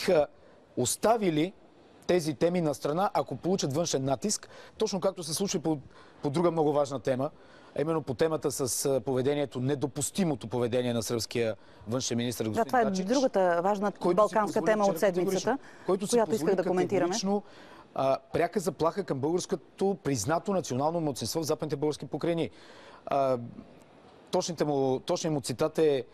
биха оставили тези теми на страна, ако получат външен натиск, точно както се случва по друга много важна тема, а именно по темата с поведението, недопустимото поведение на сръбския външен министър господин това е Дачич, другата важна балканска тема от седмицата, която исках да коментираме. Пряка заплаха към българското признато национално малцинство в Западните български покрайнини. Точният му цитат е,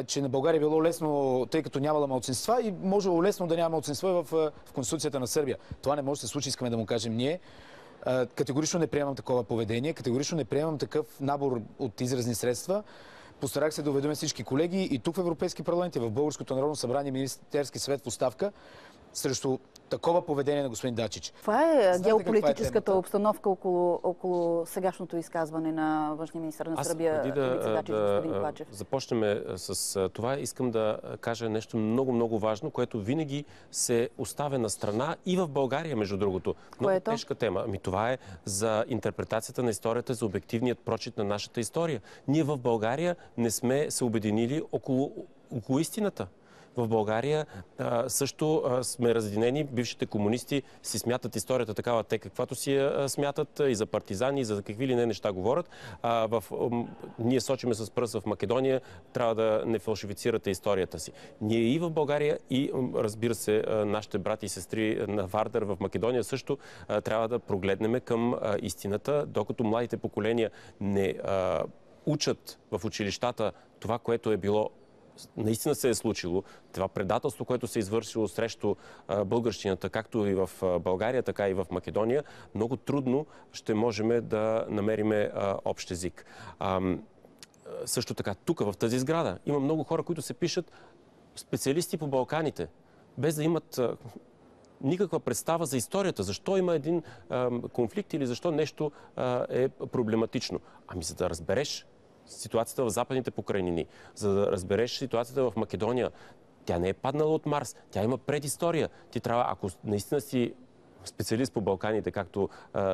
че на България било лесно, тъй като нямала малцинства и можело лесно да няма малцинства в Конституцията на Сърбия. Това не може да се случи, искаме да му кажем ние. Категорично не приемам такова поведение, категорично не приемам такъв набор от изразни средства. Постарах се да уведомя всички колеги и тук в Европейски парламент, и в Българското народно събрание, Министерски съвет в оставка срещу такова поведение на господин Дачич. Това е геополитическата обстановка около сегашното изказване на външния министър на Сърбия, Иvica Дачич, господин Ковачев. Започнем с това. Искам да кажа нещо много важно, което винаги се оставя на страна и в България, между другото. Много тежка тема. Това е за интерпретацията на историята, за обективният прочит на нашата история. Ние в България не сме се обединили около истината. В България също сме разединени. Бившите комунисти си смятат историята такава, те каквато си я смятат, и за партизани, и за какви ли не неща говорят. Ние сочиме с пръст в Македония, трябва да не фалшифицирате историята си. Ние и в България, и разбира се, нашите брати и сестри на Вардар в Македония също трябва да прогледнем към истината, докато младите поколения не учат в училищата това, което е било наистина се е случило, това предателство, което се е извършило срещу българщината, както и в България, така и в Македония, много трудно ще можем да намерим общ език. Също така, тук, в тази сграда, има много хора, които се пишат специалисти по Балканите, без да имат никаква представа за историята. Защо има един конфликт или защо нещо е проблематично? За да разбереш ситуацията в Западните покрайнини, за да разбереш ситуацията в Македония, тя не е паднала от Марс, тя има предистория. Ти трябва, ако наистина си специалист по Балканите, както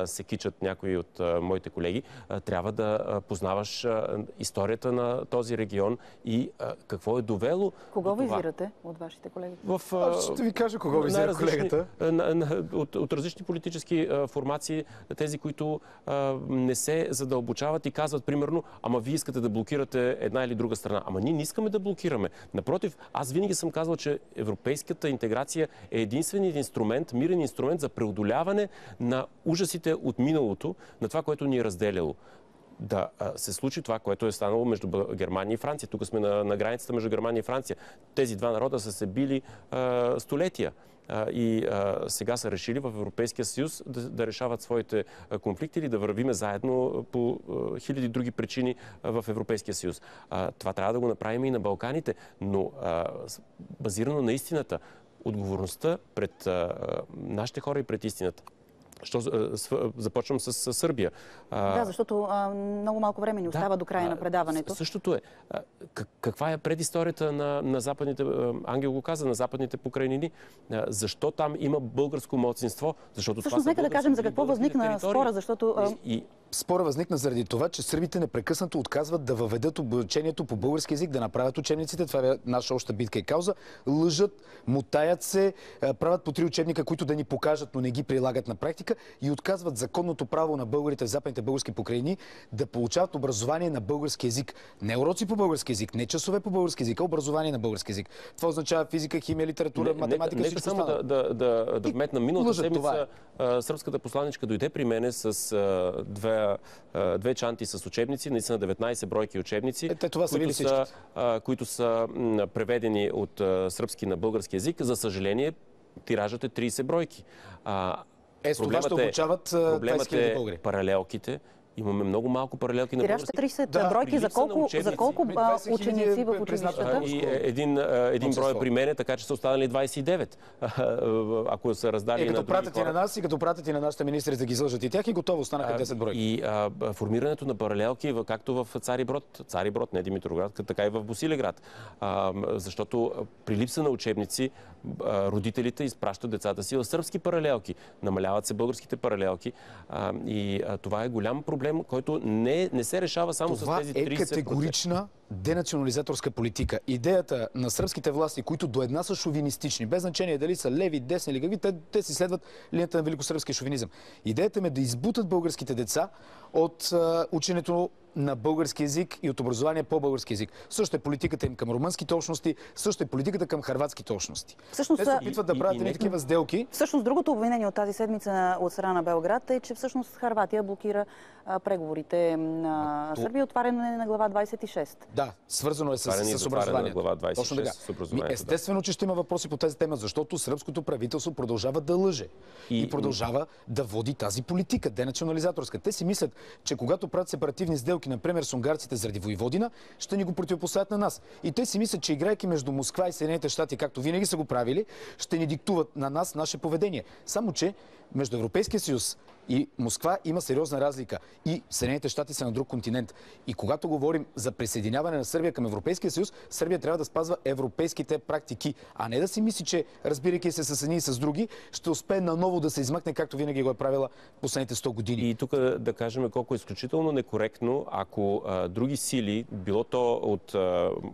се кичат някои от моите колеги, трябва да познаваш историята на този регион и какво е довело. Кого визирате от вашите колеги? Ще ви кажа кого визира колегата. От различни политически формации, тези, които не се задълбочават и казват, примерно, ама вие искате да блокирате една или друга страна. Ама ние не искаме да блокираме. Напротив, аз винаги съм казвал, че европейската интеграция е единственият инструмент, мирен инструмент за преодоляване на ужасите от миналото, на това, което ни е разделяло. Да се случи това, което е станало между Германия и Франция. Тук сме на границата между Германия и Франция. Тези два народа са се били столетия. И сега са решили в Европейския съюз да решават своите конфликти или да вървиме заедно по хиляди други причини в Европейския съюз. Това трябва да го направим и на Балканите, но базирано на истината. Отговорността пред нашите хора и пред истината. Започвам с Сърбия. Да, защото много малко време ни остава до края на предаването. Същото е. Каква е предисторията на западните, Ангел го каза, на западните покрайнини? Защо там има българско малцинство? Защото всъщност, нека да кажем за какво възникна спора, защото... Спора възникна заради това, че сърбите непрекъснато отказват да въведат обучението по български език, да направят учебниците. Това е наша обща битка и кауза. Лъжат, мутаят се, правят по 3 учебника, които да ни покажат, но не ги прилагат на практика и отказват законното право на българите в западните български покрайнини да получават образование на български език. Не уроци по български език, не часове по български език, а образование на български език. Това означава физика, химия, литература, математика, всичко само да вметна. Миналата седмица сръбската посланичка дойде при мене с две чанти с учебници, наистина 19 бройки учебници, които са преведени от сръбски на български език. За съжаление, тиражът е 30 бройки. Проблемът е паралелките. Имаме много малко паралелки на български. Тиражът 30 бройки за колко ученици в училищата? И един брой при мене, така че са останали 29. Ако са раздали като пратят и на нас, и като пратят и на нашите министри да ги излъжат и тях, и готово останаха 10 бройки. И формирането на паралелки, както в Цариброд, не Димитровград, така и в Босилеград. Защото при липса на учебници родителите изпращат децата си в сръбски паралелки. Намаляват се българските паралелки и това е голям проблем. проблем, който не се решава само с тези 30%. Това е категорична денационализаторска политика. Идеята на сръбските власти, които до една са шовинистични, без значение дали са леви, десни или какви, те си следват линията на великосръбския шовинизъм. Идеята е да избутат българските деца от ученето на български език и от образование по български език. Също е политиката им към румънските общности, също е политиката към хърватските общности. Всъщност, те се опитват да правят такива сделки. Всъщност другото обвинение от тази седмица от страна на Белград е, че всъщност Хърватия блокира преговорите на Сърбия, отваряне на глава 26. Да, свързано е с образованието. Точно така. Естествено, че ще има въпроси по тази тема, защото сръбското правителство продължава да лъже и продължава да води тази политика, денационализаторска. Те си мислят, че когато правят сепаративни сделки, например с унгарците заради Войводина, ще ни го противопоставят на нас. И те си мислят, че играйки между Москва и Съединените щати, както винаги са го правили, ще ни диктуват на нас наше поведение. Само че между Европейския съюз и Москва има сериозна разлика. И Съединените щати са на друг континент. И когато говорим за присъединяване на Сърбия към Европейския съюз, Сърбия трябва да спазва европейските практики, а не да си мисли, че разбирайки се с едни и с други, ще успее наново да се измъкне, както винаги го е правила последните 100 години. И тук да кажем колко е изключително некоректно, ако други сили, било то от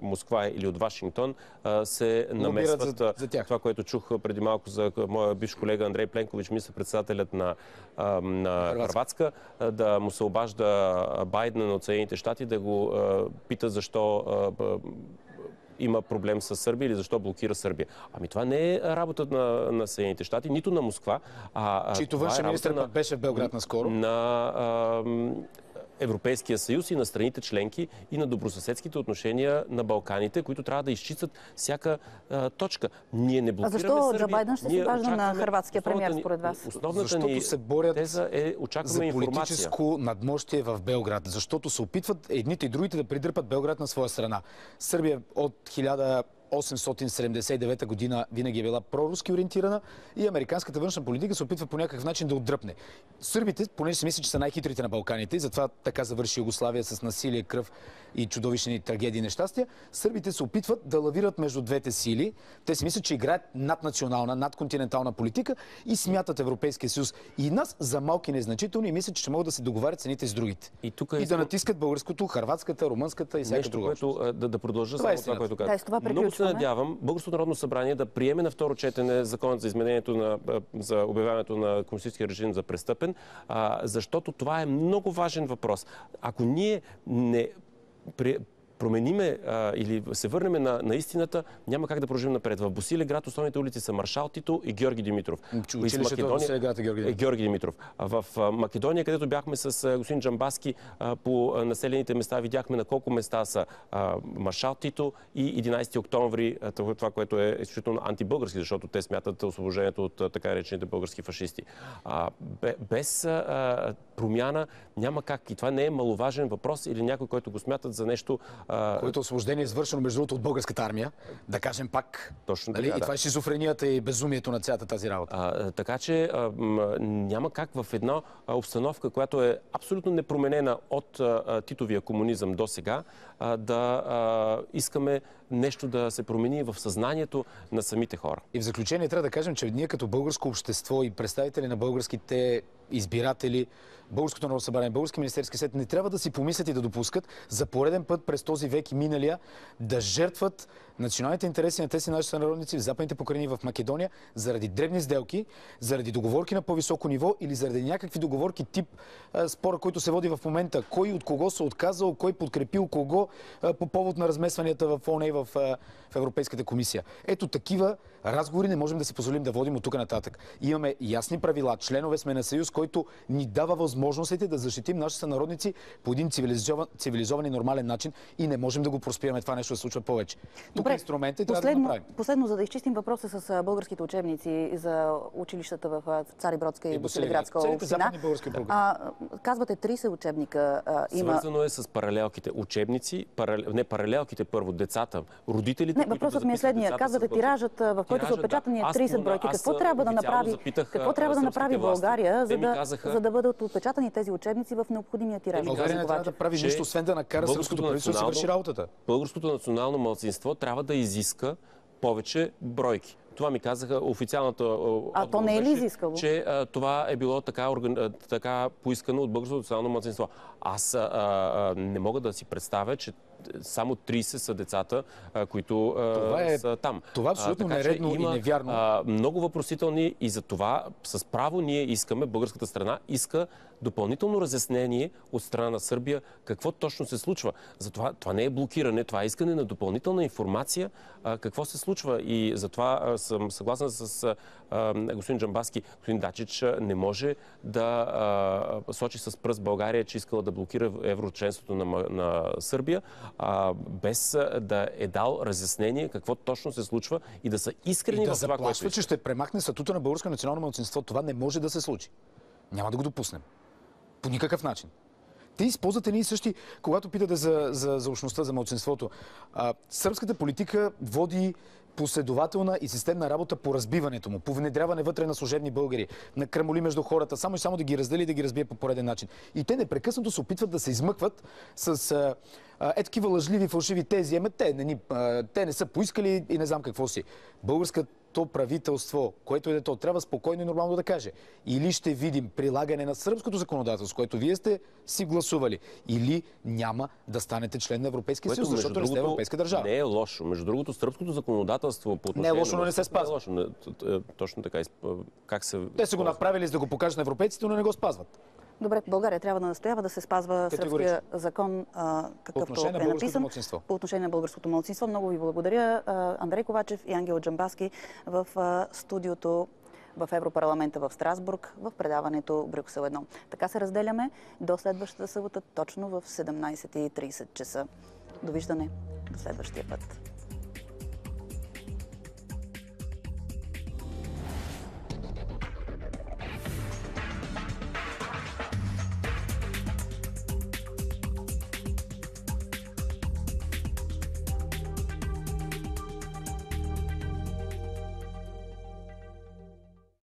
Москва или от Вашингтон, се намесват за тях. Това, което чух преди малко за моя бивш колега Андрей Пленкович, мисля председателят на Хърватска, да му се обажда Байден от Съединените щати, да го пита защо има проблем с Сърбия или защо блокира Сърбия. Ами това не е работа на Съединените щати, нито на Москва. Чийто външен министър беше в Белград наскоро. Европейския съюз и на страните членки и на добросъседските отношения на Балканите, които трябва да изчистят всяка точка. Ние не блокираме Сърбия. А защо Джо Байден ще се обажда на хърватския премиер, според вас? Основната ни теза е очакваме информация. За политическо надмощие в Белград, защото се опитват едните и другите да придърпат Белград на своя страна. Сърбия от 1879 година винаги е била проруски ориентирана и американската външна политика се опитва по някакъв начин да отдръпне. Сърбите, понеже си мислят, че са най-хитрите на Балканите, и затова така завърши Югославия с насилие, кръв и чудовищни трагедии и нещастия, сърбите се опитват да лавират между двете сили. Те си мислят, че играят наднационална, надконтинентална политика и смятат Европейския съюз и нас за малки незначителни и мислят, че ще могат да се договарят цените с другите. И да натискат българското, хърватската, румънската и всяка друга. Нещо, да продължа само това, което казах. Много се надявам Българското народно събрание да приеме на второ четене законът за изменението за обявяването на комунистическия режим за престъпен, защото това е много важен въпрос. Ако ние не промениме или се върнем на истината, няма как да продължим напред. В Босилеград основните улици са Маршал Тито и Георги Димитров. Георги Димитров. В Македония, където бяхме с господин Джамбаски по населените места, видяхме на колко места са Маршал Тито и 11 октомври, това, което е изключително антибългарски, защото те смятат освобождението от така наречените български фашисти. Без промяна няма как. И това не е маловажен въпрос или някой, който го смятат за нещо. Което освобождение е извършено между другото от българската армия, да кажем пак. Точно така, и това е шизофренията и безумието на цялата тази работа. Така че няма как в една обстановка, която е абсолютно непроменена от титовия комунизъм до сега, да искаме нещо да се промени в съзнанието на самите хора. И в заключение трябва да кажем, че ние като българско общество и представители на българските избиратели, Българското народно събрание, Български министерски съвет не трябва да си помислят и да допускат за пореден път през този век и миналия да жертват националните интереси на тези наши сънародници в Западните покрайнини в Македония заради дребни сделки, заради договорки на по-високо ниво или заради някакви договорки тип спора, който се води в момента. Кой от кого се отказал, кой подкрепил кого по повод на размесванията в ООН и в Европейската комисия. Ето такива разговори не можем да си позволим да водим от тук нататък. Имаме ясни правила, членове сме на съюз, който ни дава възможностите да защитим нашите сънародници по един цивилизован и нормален начин и не можем да го проспираме това нещо да се случва повече. Тук инструментите трябва да го направим. Последно, за да изчистим въпроса с българските учебници за училищата в Царибродска и Босилеградска община. Казвате 30 учебника има. Свързано е с паралелките. Учебници, не паралелките първо, децата, родителите. Не, въпросът ми е следния. Казвате тиражът, в който са отпечатани 30 бройки. Какво трябва да направи България, за да бъдат отпечатани тези учебници в необходимия тираж? България не трябва да прави нищо, освен да накара сръбското правителство да си върши работата. Българското национално малцинство трябва да изиска повече бройки. Това ми казаха официалната А то не е ли изискало? Че това е било така поискано от българското национално малцинство. Аз не мога да си представя, че само 30 са децата, които са там. Това е абсолютно нередно и невярно. Много въпросителни и за това с право ние искаме, българската страна иска допълнително разяснение от страна на Сърбия какво точно се случва. Затова това не е блокиране, това е искане на допълнителна информация какво се случва. И затова съм съгласен с господин Джамбазки. Господин Дачич не може да сочи с пръст България, че искала да блокира еврочленството на Сърбия, без да е дал разяснение какво точно се случва и да са искрени в това, което че ще премахне статута на българско национално малцинство. Това не може да се случи. Няма да го допуснем. По никакъв начин. Те използват едни и същи, когато питате за общността, за малцинството. Сръбската политика води последователна и системна работа по разбиването му, по внедряване вътре на служебни българи, на крамоли между хората, само и само да ги раздели и да ги разбие по пореден начин. И те непрекъснато се опитват да се измъкват с такива лъжливи, фалшиви тези. Те не са поискали и не знам какво си. Българското правителство, което е то, трябва спокойно и нормално да каже. Или ще видим прилагане на сръбското законодателство, което вие сте си гласували, или няма да станете член на Европейския съюз, защото не сте европейска държава. Не е лошо. Между другото, сръбското законодателство по отношение не е лошо, но не се спазва. Не е лошо. Точно така. Те са го направили, за да го покажат на европейците, но не го спазват. Добре, България трябва да настоява да се спазва сръбския закон, какъвто е написан по отношение на българското малцинство. Много ви благодаря, Андрей Ковачев и Ангел Джамбазки в студиото в Европарламента в Страсбург в предаването Брюксел 1. Така се разделяме до следващата събота точно в 17:30 часа. Довиждане до следващия път.